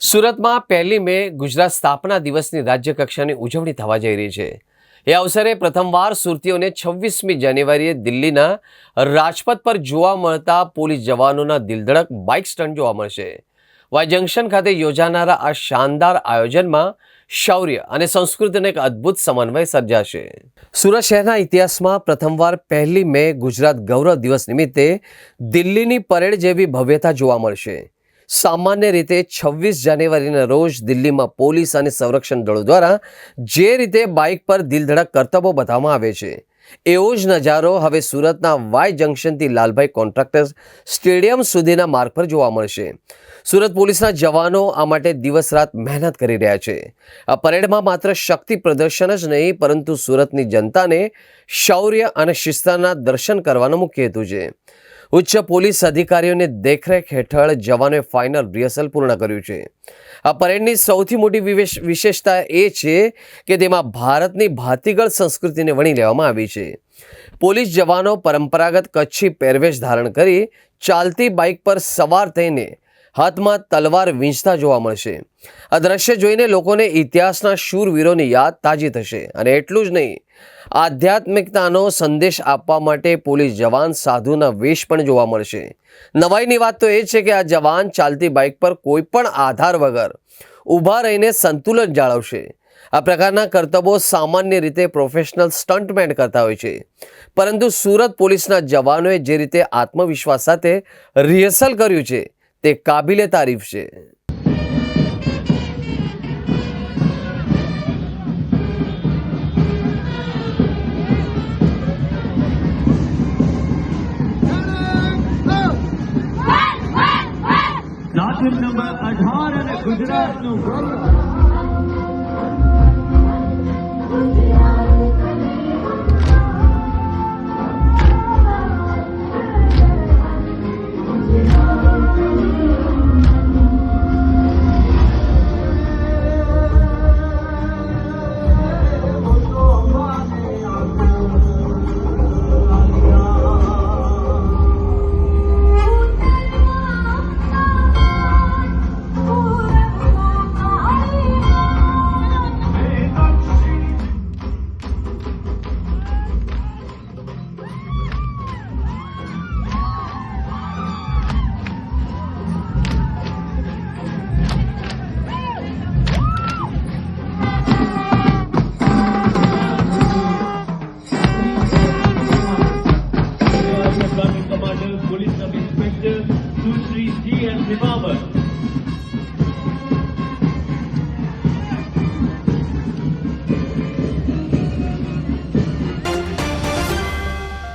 સુરતમાં 1 મે ગુજરાત સ્થાપના દિવસની રાજ્યકક્ષાની ઉજવણી થવા જઈ રહી છે। એ અવસરે પ્રથમવાર સુરતીઓને 26મી જાન્યુઆરીએ દિલ્હીના રાજપથ પર જોવા મળતા પોલીસ જવાનોના દિલધડક બાઇક સ્ટન્ટ જોવા મળશે। વાય જંકશન ખાતે યોજાનારા આ શાનદાર આયોજનમાં શૌર્ય અને સંસ્કૃતિનો એક અદ્ભુત સમન્વય સર્જાશે। સુરત શહેરના ઇતિહાસમાં પ્રથમવાર 1 મે ગુજરાત ગૌરવ દિવસ નિમિત્તે દિલ્હીની પરેડ જેવી ભવ્યતા જોવા મળશે। સામાન્ય રીતે 26 જાન્યુઆરીના રોજ દિલ્હીમાં પોલીસ અને સંરક્ષણ દળો દ્વારા જે રીતે બાઇક પર દિલધડક કરતબો બતાવવામાં આવે છે, એવો જ નજારો હવે સુરતના વાય જંકશનથી લાલભાઈ કોન્ટ્રાક્ટર સ્ટેડિયમ સુધીના માર્ગ પર જોવા મળશે। સુરત પોલીસના જવાનો આ માટે દિવસ રાત મહેનત કરી રહ્યા છે। આ પરેડમાં માત્ર શક્તિ પ્રદર્શન જ નહીં, પરંતુ સુરતની જનતાને શૌર્ય અને શિસ્તના દર્શન કરવાનો મુખ્ય હેતુ છે। ઉચ્ચ પોલીસ અધિકારીઓની દેખરેખ હેઠળ જવાનોએ ફાઇનલ રિહર્સલ પૂર્ણ કર્યું છે। આ પરેડની સૌથી મોટી વિશેષતા એ છે કે તેમાં ભારતની ભાતીગળ સંસ્કૃતિને વણી લેવામાં આવી છે। પોલીસ જવાનો પરંપરાગત કચ્છી પહેરવેશ ધારણ કરી ચાલતી બાઇક પર સવાર થઈને હાથમાં તલવાર વીંચતા જોવા મળશે। આ દ્રશ્ય જોઈને લોકોને ઇતિહાસના શૂરવીરોની યાદ તાજી થશે। અને એટલું જ નહીં, આધ્યાત્મિકતાનો સંદેશ આપવા માટે પોલીસ જવાન સાધુના વેશ પણ જોવા મળશે। નવાઈની વાત તો એ છે કે આ જવાન ચાલતી બાઇક પર કોઈ પણ આધાર વગર ઊભા રહીને સંતુલન જાળવશે। આ પ્રકારના કરતબો સામાન્ય રીતે પ્રોફેશનલ સ્ટન્ટમેન કરતા હોય છે, પરંતુ સુરત પોલીસના જવાનોએ જે રીતે આત્મવિશ્વાસ સાથે રિહર્સલ કર્યું છે તે કાબિલે તારીફ છે। પ્લાટૂન નંબર 18 અને ગુજરાતનું ગૌરવ। Police Sub Inspector Sushri T. and Zimbabwe.